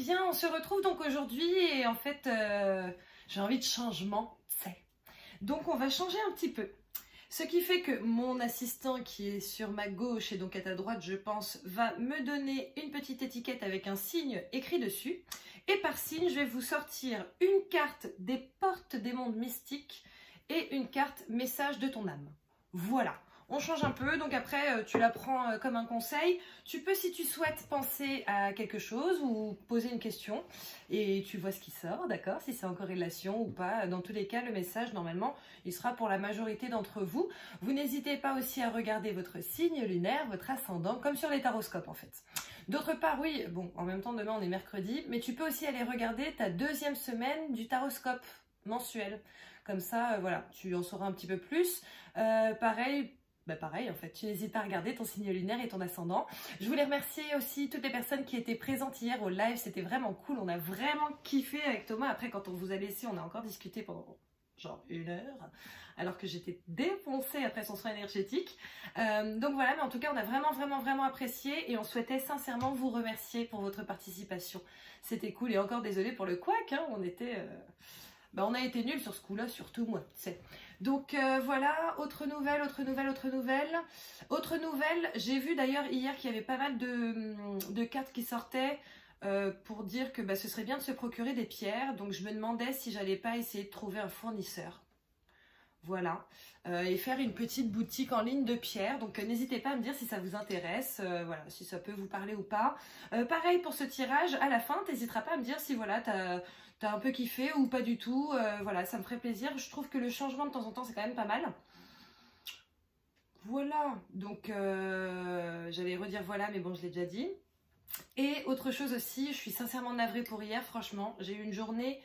bien, on se retrouve donc aujourd'hui et en fait, j'ai envie de changement, c'est. Donc on va changer un petit peu. Ce qui fait que mon assistant qui est sur ma gauche et donc à ta droite, je pense, va me donner une petite étiquette avec un signe écrit dessus. Et par signe, je vais vous sortir une carte des portes des mondes mystiques et une carte message de ton âme. Voilà. On change un peu, donc après tu la prends comme un conseil. Tu peux, si tu souhaites, penser à quelque chose ou poser une question et tu vois ce qui sort, d'accord? Si c'est en corrélation ou pas. Dans tous les cas, le message, normalement, il sera pour la majorité d'entre vous. Vous n'hésitez pas aussi à regarder votre signe lunaire, votre ascendant, comme sur les taroscopes en fait. D'autre part, oui, bon, en même temps, demain on est mercredi, mais tu peux aussi aller regarder ta deuxième semaine du taroscope mensuel. Comme ça, voilà, tu en sauras un petit peu plus. Pareil en fait, tu n'hésites pas à regarder ton signe lunaire et ton ascendant. Je voulais remercier aussi toutes les personnes qui étaient présentes hier au live, c'était vraiment cool, on a vraiment kiffé avec Thomas. Après quand on vous a laissé, on a encore discuté pendant genre 1 heure, alors que j'étais défoncée après son soin énergétique. Donc voilà, mais en tout cas on a vraiment apprécié et on souhaitait sincèrement vous remercier pour votre participation. C'était cool et encore désolé pour le couac, hein, on a été nuls sur ce coup-là, surtout moi, tu sais. Donc voilà, autre nouvelle, j'ai vu d'ailleurs hier qu'il y avait pas mal de cartes qui sortaient pour dire que ce serait bien de se procurer des pierres. Donc je me demandais si j'allais pas essayer de trouver un fournisseur. Voilà, et faire une petite boutique en ligne de pierres. Donc n'hésitez pas à me dire si ça vous intéresse, voilà, si ça peut vous parler ou pas. Pareil pour ce tirage, à la fin, t'hésiteras pas à me dire si voilà, t'as un peu kiffé ou pas du tout. Voilà, ça me ferait plaisir. Je trouve que le changement de temps en temps, c'est quand même pas mal. Voilà, donc j'allais redire voilà, mais bon, je l'ai déjà dit. Et autre chose aussi, je suis sincèrement navrée pour hier, franchement. J'ai eu une journée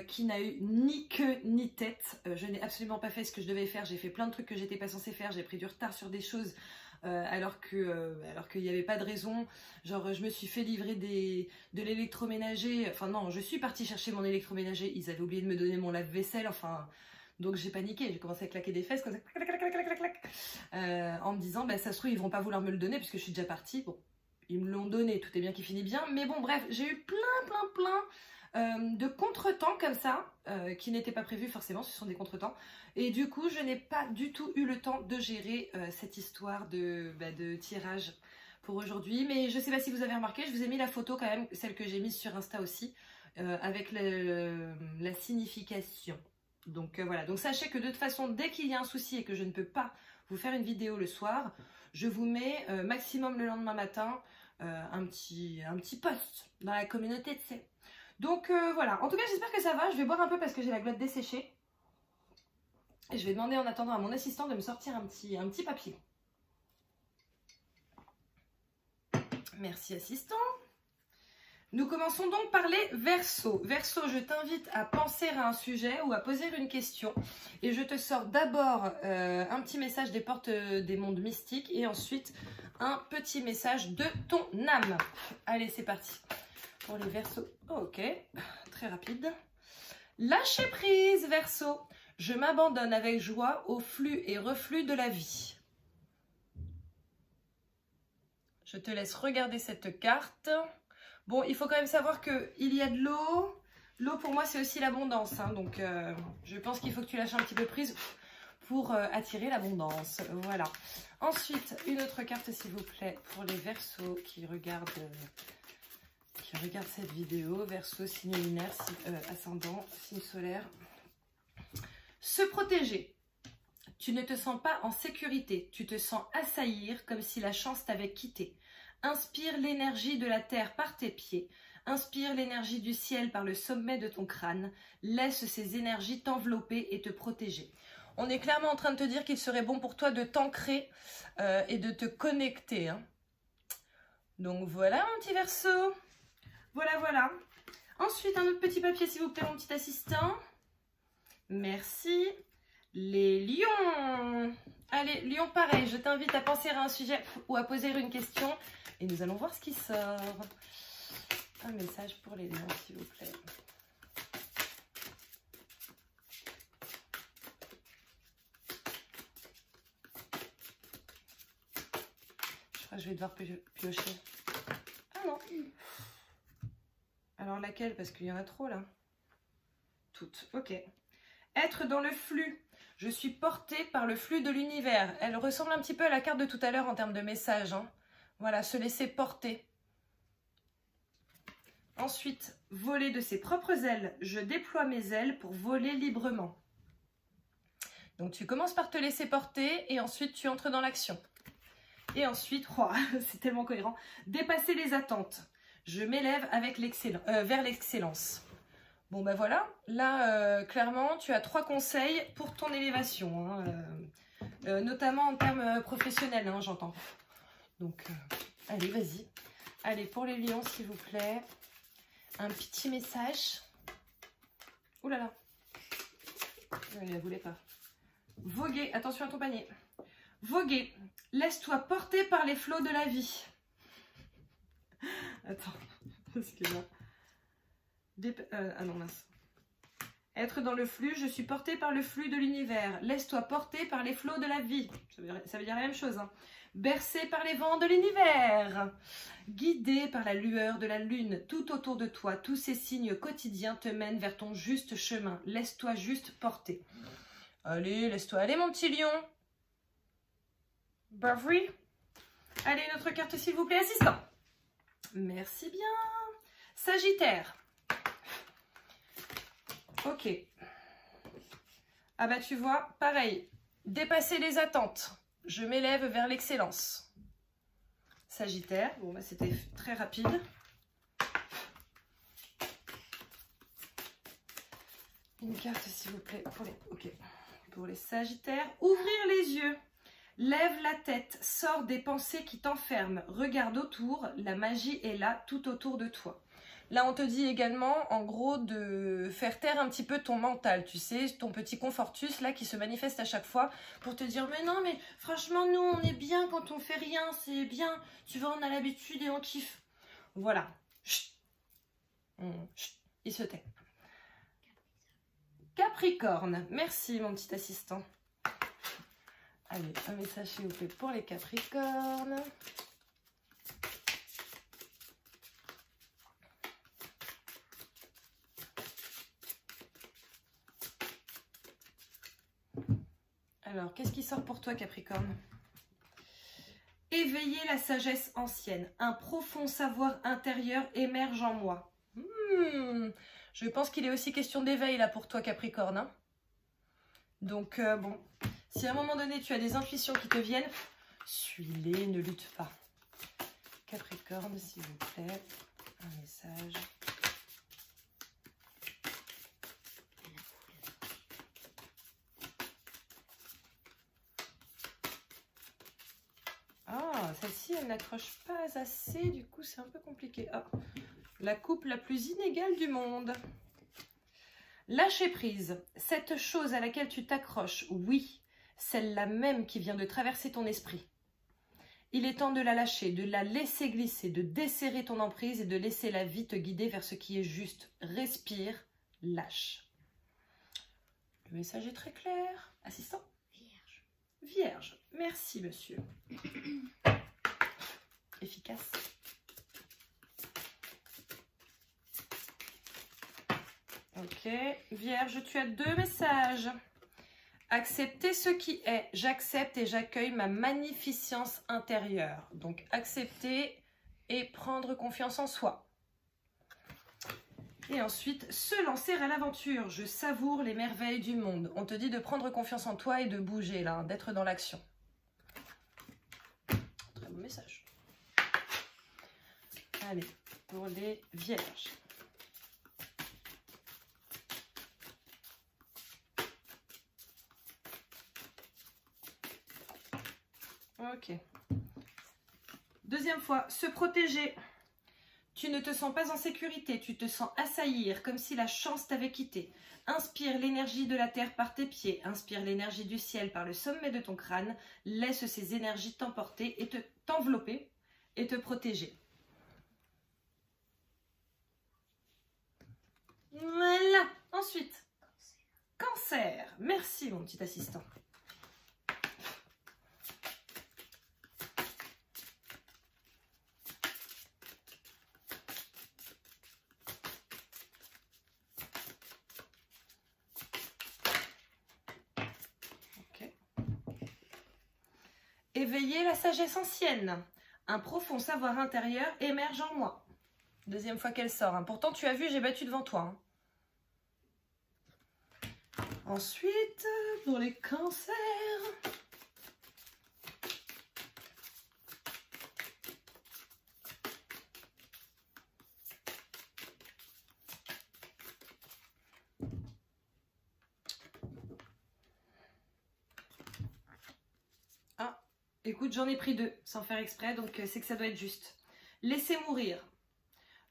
qui n'a eu ni queue ni tête. Je n'ai absolument pas fait ce que je devais faire. J'ai fait plein de trucs que j'étais pas censée faire. J'ai pris du retard sur des choses alors qu'il n'y avait pas de raison. Genre je me suis fait livrer de l'électroménager. Enfin non, je suis partie chercher mon électroménager. Ils avaient oublié de me donner mon lave-vaisselle. Enfin, donc j'ai paniqué. J'ai commencé à claquer des fesses comme ça, en me disant ça se trouve ils vont pas vouloir me le donner puisque je suis déjà partie. Bon, ils me l'ont donné. Tout est bien qui finit bien. Mais bon bref, j'ai eu plein de contretemps comme ça, qui n'étaient pas prévus forcément, ce sont des contretemps. Et du coup, je n'ai pas du tout eu le temps de gérer cette histoire de tirage pour aujourd'hui. Mais je ne sais pas si vous avez remarqué, je vous ai mis la photo quand même, celle que j'ai mise sur Insta aussi, avec la signification. Donc voilà, donc sachez que de toute façon, dès qu'il y a un souci et que je ne peux pas vous faire une vidéo le soir, je vous mets maximum le lendemain matin un petit post dans la communauté, tu sais. Donc voilà, en tout cas j'espère que ça va, je vais boire un peu parce que j'ai la glotte desséchée. Et je vais demander en attendant à mon assistant de me sortir un petit papier. Merci assistant. Nous commençons donc par les Verseaux. Verseau, je t'invite à penser à un sujet ou à poser une question. Et je te sors d'abord un petit message des portes des mondes mystiques et ensuite un petit message de ton âme. Allez, c'est parti. Pour les Verseaux, ok, très rapide. Lâcher prise, Verseau. Je m'abandonne avec joie au flux et reflux de la vie. Je te laisse regarder cette carte. Bon, il faut quand même savoir qu'il y a de l'eau. L'eau, pour moi, c'est aussi l'abondance. Hein, donc, je pense qu'il faut que tu lâches un petit peu prise pour attirer l'abondance. Voilà. Ensuite, une autre carte, s'il vous plaît, pour les Verseaux qui regardent cette vidéo. Verseau, signe lunaire, ascendant, signe solaire. Se protéger. Tu ne te sens pas en sécurité. Tu te sens assaillir comme si la chance t'avait quitté. Inspire l'énergie de la terre par tes pieds. Inspire l'énergie du ciel par le sommet de ton crâne. Laisse ces énergies t'envelopper et te protéger. On est clairement en train de te dire qu'il serait bon pour toi de t'ancrer et de te connecter. Hein. Donc voilà mon petit Verseau. Voilà. Ensuite, un autre petit papier, s'il vous plaît, mon petit assistant. Merci. Les lions. Allez, lion, pareil, je t'invite à penser à un sujet ou à poser une question. Et nous allons voir ce qui sort. Un message pour les lions, s'il vous plaît. Je crois que je vais devoir piocher. Ah non. Alors laquelle? Parce qu'il y en a trop là. Toutes, ok. Être dans le flux. Je suis portée par le flux de l'univers. Elle ressemble un petit peu à la carte de tout à l'heure en termes de message. Hein. Voilà, se laisser porter. Ensuite, voler de ses propres ailes. Je déploie mes ailes pour voler librement. Donc tu commences par te laisser porter et ensuite tu entres dans l'action. Et ensuite, oh, c'est tellement cohérent, dépasser les attentes. Je m'élève avec vers l'excellence. Bon ben voilà, là clairement tu as 3 conseils pour ton élévation, hein, notamment en termes professionnels, hein, j'entends. Donc allez, vas-y. Allez, pour les lions s'il vous plaît, un petit message. Ouh là là, elle ne voulait pas. Voguer, attention à ton panier. Voguer, laisse-toi porter par les flots de la vie. Attends, parce que là... ah non, mince. Être dans le flux, je suis portée par le flux de l'univers. Laisse-toi porter par les flots de la vie. Ça veut dire la même chose. Hein. Bercé par les vents de l'univers. Guidé par la lueur de la lune tout autour de toi. Tous ces signes quotidiens te mènent vers ton juste chemin. Laisse-toi juste porter. Allez, laisse-toi aller mon petit lion. Bah oui. Allez, une autre carte s'il vous plaît, assistant. Merci bien. Sagittaire. Ok. Ah bah tu vois, pareil. Dépasser les attentes. Je m'élève vers l'excellence. Sagittaire. Bon bah c'était très rapide. Une carte s'il vous plaît pour les Sagittaires. Ouvrir les yeux. Lève la tête, sors des pensées qui t'enferment, regarde autour, la magie est là tout autour de toi. Là, on te dit également, en gros, de faire taire un petit peu ton mental, tu sais, ton petit confortus là qui se manifeste à chaque fois pour te dire « Mais non, mais franchement, nous, on est bien quand on fait rien, c'est bien, tu vois, on a l'habitude et on kiffe. » Voilà. Chut. Chut. Il se tait. Capricorne, merci mon petit assistant. Allez, un message s'il vous plaît pour les Capricornes. Alors, qu'est-ce qui sort pour toi Capricorne? Éveiller la sagesse ancienne. Un profond savoir intérieur émerge en moi. Je pense qu'il est aussi question d'éveil là pour toi Capricorne. Hein. Donc, bon... Si à un moment donné, tu as des intuitions qui te viennent, suis-les, ne lutte pas. Capricorne, s'il vous plaît, un message. Ah, celle-ci, elle n'accroche pas assez, du coup, c'est un peu compliqué. Ah, la coupe la plus inégale du monde. Lâcher prise. Cette chose à laquelle tu t'accroches, oui. Celle-là même qui vient de traverser ton esprit. Il est temps de la lâcher, de la laisser glisser, de desserrer ton emprise et de laisser la vie te guider vers ce qui est juste. Respire, lâche. Le message est très clair. Assistant? Vierge. Vierge. Merci, monsieur. Efficace. Ok. Vierge, tu as 2 messages. Accepter ce qui est. J'accepte et j'accueille ma magnificence intérieure. Donc, accepter et prendre confiance en soi. Et ensuite, se lancer à l'aventure. Je savoure les merveilles du monde. On te dit de prendre confiance en toi et de bouger, là, d'être dans l'action. Très bon message. Allez, pour les vierges. Ok. Deuxième fois, se protéger. Tu ne te sens pas en sécurité, tu te sens assaillir, comme si la chance t'avait quitté. Inspire l'énergie de la terre par tes pieds, inspire l'énergie du ciel par le sommet de ton crâne, laisse ces énergies t'emporter et t'envelopper et te protéger. Voilà. Ensuite, cancer. Merci mon petit assistant. Éveiller la sagesse ancienne. Un profond savoir intérieur émerge en moi. Deuxième fois qu'elle sort. Hein. Pourtant, tu as vu, j'ai battu devant toi. Hein. Ensuite, pour les cancers. Ah, écoute, j'en ai pris 2 sans faire exprès, donc c'est que ça doit être juste. Laissez mourir.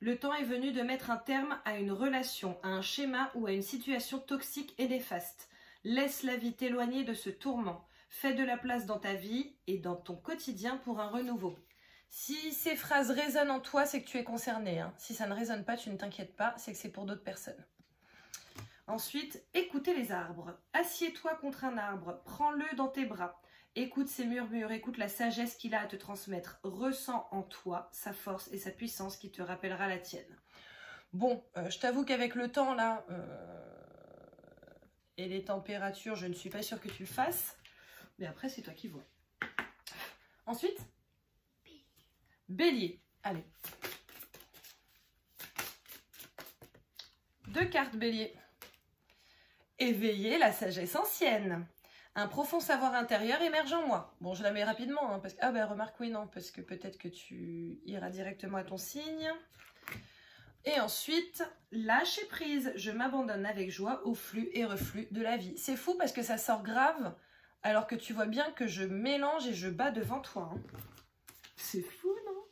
Le temps est venu de mettre un terme à une relation, à un schéma ou à une situation toxique et néfaste. Laisse la vie t'éloigner de ce tourment. Fais de la place dans ta vie et dans ton quotidien pour un renouveau. Si ces phrases résonnent en toi, c'est que tu es concerné. Hein. Si ça ne résonne pas, tu ne t'inquiètes pas, c'est que c'est pour d'autres personnes. Ensuite, écoutez les arbres. Assieds-toi contre un arbre, prends-le dans tes bras. Écoute ses murmures, écoute la sagesse qu'il a à te transmettre. Ressens en toi sa force et sa puissance qui te rappellera la tienne. Bon, je t'avoue qu'avec le temps, là, et les températures, je ne suis pas sûre que tu le fasses. Mais après, c'est toi qui vois. Ensuite, Bélier. Allez. 2 cartes Bélier. Éveiller la sagesse ancienne. Un profond savoir intérieur émerge en moi. Bon, je la mets rapidement, hein, parce que... Ah ben, remarque, oui, non, parce que peut-être que tu iras directement à ton signe. Et ensuite, lâcher prise. Je m'abandonne avec joie au flux et reflux de la vie. C'est fou parce que ça sort grave, alors que tu vois bien que je mélange et je bats devant toi. Hein. C'est fou, non?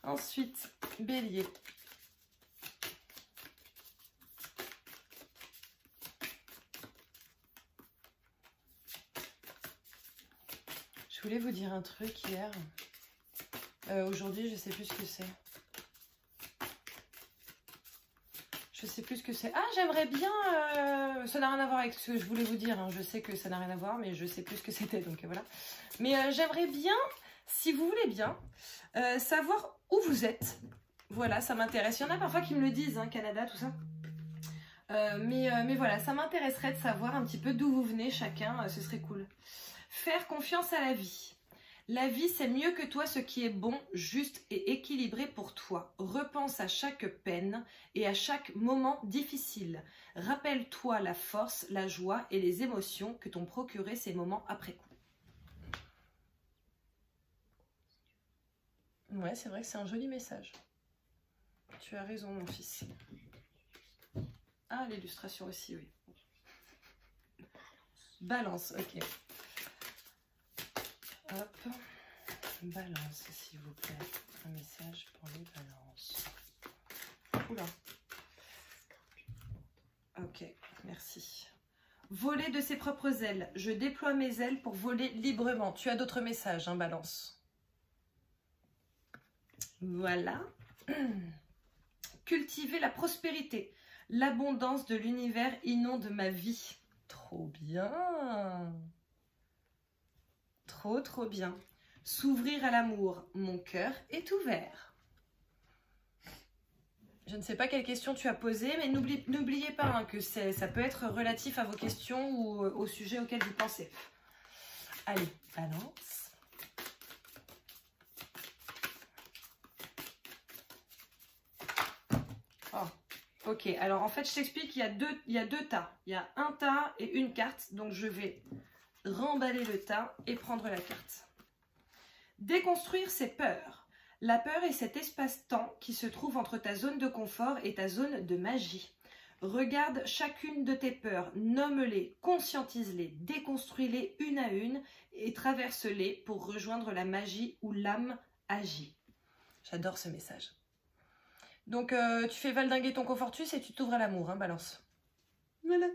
Ensuite, Bélier. Je voulais vous dire un truc hier. Aujourd'hui, je sais plus ce que c'est. Je sais plus ce que c'est. Ah, j'aimerais bien... ça n'a rien à voir avec ce que je voulais vous dire. Hein. Je sais que ça n'a rien à voir, mais je sais plus ce que c'était. Donc voilà. Mais j'aimerais bien, si vous voulez bien, savoir où vous êtes. Voilà, ça m'intéresse. Il y en a parfois qui me le disent, hein, Canada, tout ça. Mais voilà, ça m'intéresserait de savoir un petit peu d'où vous venez chacun. Ce serait cool. Faire confiance à la vie. La vie, c'est mieux que toi ce qui est bon, juste et équilibré pour toi. Repense à chaque peine et à chaque moment difficile. Rappelle-toi la force, la joie et les émotions que t'ont procuré ces moments après coup. Ouais, c'est vrai que c'est un joli message. Tu as raison, mon fils. Ah, l'illustration aussi, oui. Balance, ok. Hop, balance s'il vous plaît, un message pour les balances. Oula. Ok, merci. Voler de ses propres ailes, je déploie mes ailes pour voler librement. Tu as d'autres messages, hein, balance. Voilà. Cultiver la prospérité, l'abondance de l'univers inonde ma vie. Trop bien. Trop, trop bien. S'ouvrir à l'amour. Mon cœur est ouvert. Je ne sais pas quelle question tu as posée, mais n'oubliez pas hein, que ça peut être relatif à vos questions ou au sujet auquel vous pensez. Allez, balance. Oh, ok, alors en fait, je t'explique, il y a deux tas. Il y a un tas et une carte, donc je vais remballer le tas et prendre la carte. Déconstruire ses peurs. La peur est cet espace-temps qui se trouve entre ta zone de confort et ta zone de magie. Regarde chacune de tes peurs, nomme-les, conscientise-les, déconstruis-les une à une et traverse-les pour rejoindre la magie où l'âme agit. J'adore ce message. Donc tu fais valdinguer ton confortus et tu t'ouvres à l'amour, hein, balance. Voilà.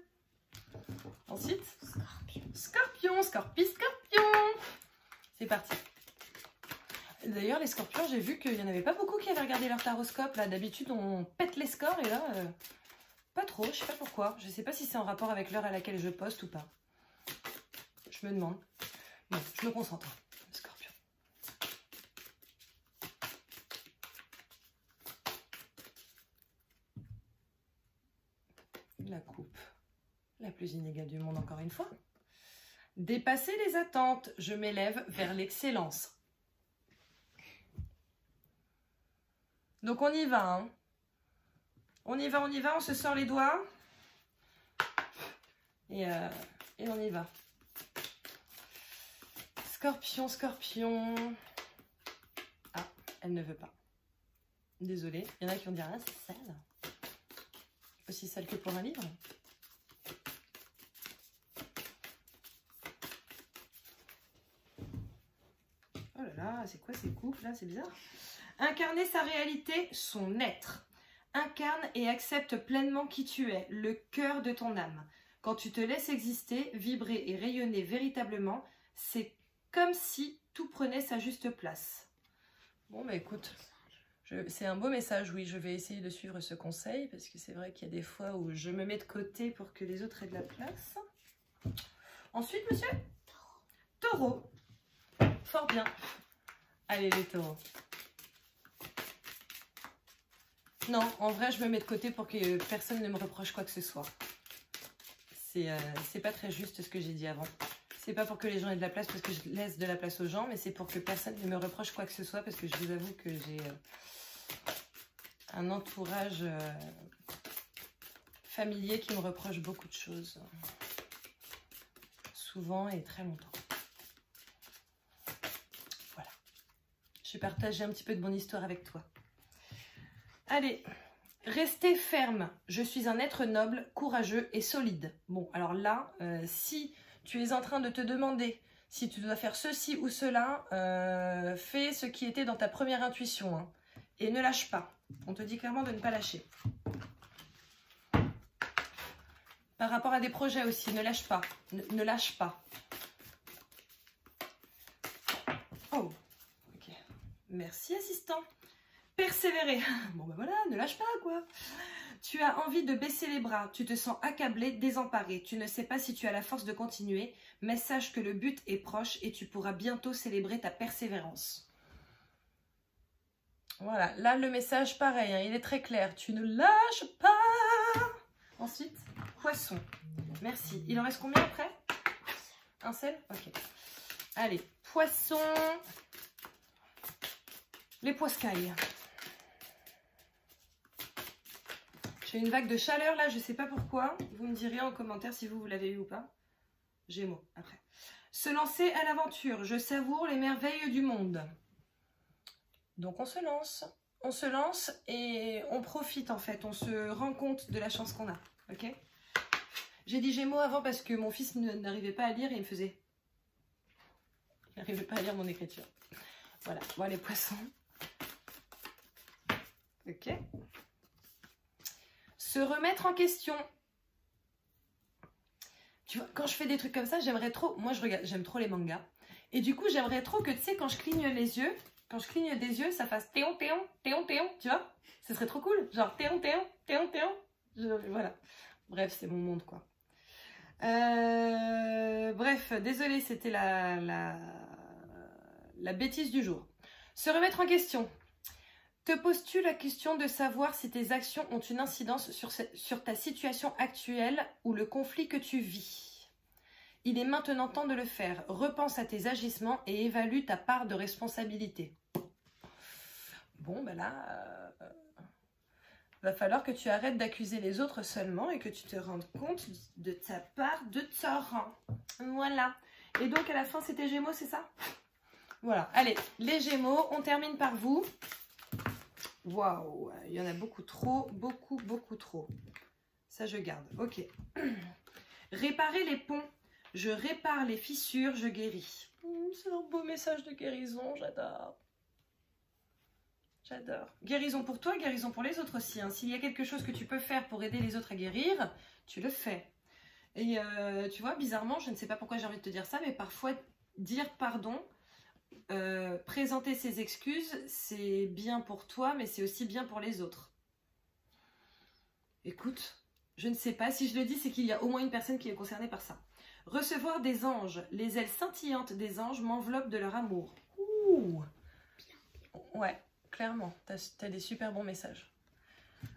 Ensuite, Scorpion, Scorpion. C'est parti. D'ailleurs, les scorpions, j'ai vu qu'il n'y en avait pas beaucoup qui avaient regardé leur taroscope. Là, d'habitude, on pète les scores et là, pas trop. Je sais pas pourquoi. Je sais pas si c'est en rapport avec l'heure à laquelle je poste ou pas. Je me demande. Bon, je me concentre. Scorpion. La coupe. La plus inégale du monde, encore une fois. Dépasser les attentes, je m'élève vers l'excellence. Donc on y va, hein. On y va, on se sort les doigts. Et on y va. Scorpion, Scorpion. Ah, elle ne veut pas. Désolée, il y en a qui vont dire, ah, c'est sale. Aussi sale que pour un livre. Oh là là, c'est quoi ces couples là? C'est bizarre. Incarner sa réalité, son être. Incarne et accepte pleinement qui tu es, le cœur de ton âme. Quand tu te laisses exister, vibrer et rayonner véritablement, c'est comme si tout prenait sa juste place. Bon bah écoute, c'est un beau message, oui, je vais essayer de suivre ce conseil, parce que c'est vrai qu'il y a des fois où je me mets de côté pour que les autres aient de la place. Ensuite, monsieur? Taureau. Fort bien. Allez les taureaux. Non, en vrai, je me mets de côté pour que personne ne me reproche quoi que ce soit. C'est pas très juste ce que j'ai dit avant. C'est pas pour que les gens aient de la place parce que je laisse de la place aux gens, mais c'est pour que personne ne me reproche quoi que ce soit parce que je vous avoue que j'ai un entourage familier qui me reproche beaucoup de choses. Souvent et très longtemps. Voilà. J'ai partagé un petit peu de mon histoire avec toi. Allez, restez ferme. Je suis un être noble, courageux et solide. Bon, alors là, si tu es en train de te demander si tu dois faire ceci ou cela, fais ce qui était dans ta première intuition. Hein, et ne lâche pas. On te dit clairement de ne pas lâcher. Par rapport à des projets aussi, ne lâche pas. Ne lâche pas. Oh, ok. Merci, assistant. Persévérer. Bon ben voilà, ne lâche pas quoi. Tu as envie de baisser les bras, tu te sens accablé, désemparé. Tu ne sais pas si tu as la force de continuer, mais sache que le but est proche et tu pourras bientôt célébrer ta persévérance. Voilà, là le message pareil, hein, il est très clair. Tu ne lâches pas. Ensuite, poisson. Merci. Il en reste combien après? Un seul? Ok. Allez, poisson. Les poiscailles. J'ai une vague de chaleur là, je ne sais pas pourquoi. Vous me direz en commentaire si vous l'avez eu ou pas. Gémeaux, après. Se lancer à l'aventure. Je savoure les merveilles du monde. Donc on se lance et on profite en fait. On se rend compte de la chance qu'on a. Ok? J'ai dit Gémeaux avant parce que mon fils n'arrivait pas à lire et il me faisait... Il n'arrivait pas à lire mon écriture. Voilà, bon les poissons. Ok. Se remettre en question. Tu vois, quand je fais des trucs comme ça, j'aimerais trop... Moi, j'aime trop les mangas. Et du coup, j'aimerais trop que, tu sais, quand je cligne les yeux, quand je cligne des yeux, ça fasse téon, téon, téon, téon, tu vois? Ce serait trop cool. Genre téon, téon, téon, téon. Voilà. Bref, c'est mon monde, quoi. Bref, désolée, c'était la bêtise du jour. Se remettre en question. Te poses-tu la question de savoir si tes actions ont une incidence sur ta situation actuelle ou le conflit que tu vis? Il est maintenant temps de le faire. Repense à tes agissements et évalue ta part de responsabilité. Bon, ben là, va falloir que tu arrêtes d'accuser les autres seulement et que tu te rendes compte de ta part de tort. Voilà. Et donc, à la fin, c'était Gémeaux, c'est ça? Voilà. Allez, les Gémeaux, on termine par vous. Waouh, il y en a beaucoup trop, beaucoup trop. Ça, je garde. Ok. Réparer les ponts. Je répare les fissures, je guéris. C'est un beau message de guérison, j'adore. J'adore. Guérison pour toi, guérison pour les autres aussi. Hein. S'il y a quelque chose que tu peux faire pour aider les autres à guérir, tu le fais. Et tu vois, bizarrement, je ne sais pas pourquoi j'ai envie de te dire ça, mais parfois, dire pardon, présenter ses excuses, c'est bien pour toi, mais c'est aussi bien pour les autres. Écoute, je ne sais pas. Si je le dis, c'est qu'il y a au moins une personne qui est concernée par ça. Recevoir des anges. Les ailes scintillantes des anges m'enveloppent de leur amour. Ouh. Ouais, clairement. T'as des super bons messages.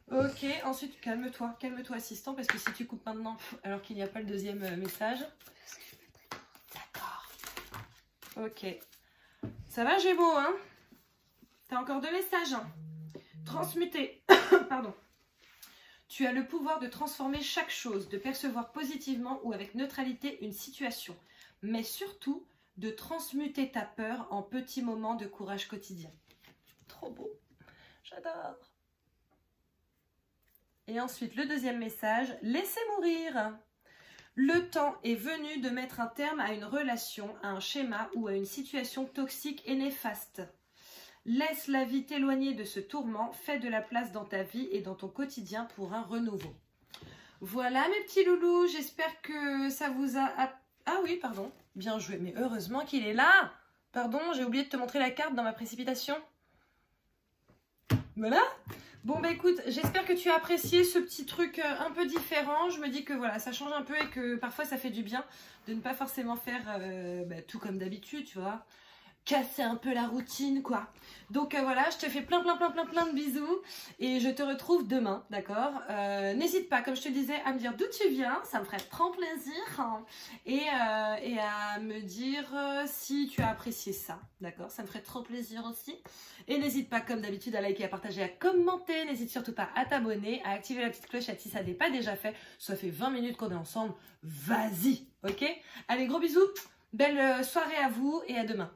Ok, ensuite, calme-toi, assistant, parce que si tu coupes maintenant, alors qu'il n'y a pas le deuxième message... Ok. Ça va, Gémeaux, hein? T'as encore 2 messages, hein? Transmuter. Pardon. Tu as le pouvoir de transformer chaque chose, de percevoir positivement ou avec neutralité une situation, mais surtout de transmuter ta peur en petits moments de courage quotidien. Trop beau. J'adore. Et ensuite, le deuxième message, laissez mourir. Le temps est venu de mettre un terme à une relation, à un schéma ou à une situation toxique et néfaste. Laisse la vie t'éloigner de ce tourment, fais de la place dans ta vie et dans ton quotidien pour un renouveau. Voilà mes petits loulous, j'espère que ça vous a... Ah oui, pardon, bien joué, mais heureusement qu'il est là. Pardon, j'ai oublié de te montrer la carte dans ma précipitation. Voilà. Bon bah écoute, j'espère que tu as apprécié ce petit truc un peu différent. Je me dis que voilà, ça change un peu et que parfois ça fait du bien de ne pas forcément faire tout comme d'habitude, tu vois. Casser un peu la routine quoi. Donc voilà, je te fais plein de bisous et je te retrouve demain, d'accord? N'hésite pas, comme je te disais, à me dire d'où tu viens, ça me ferait trop plaisir hein, et à me dire si tu as apprécié ça, d'accord? Ça me ferait trop plaisir aussi. Et n'hésite pas comme d'habitude à liker, à partager, à commenter, n'hésite surtout pas à t'abonner, à activer la petite clochette si ça n'est pas déjà fait. Ça fait 20 minutes qu'on est ensemble, vas-y, ok? Allez, gros bisous, belle soirée à vous et à demain.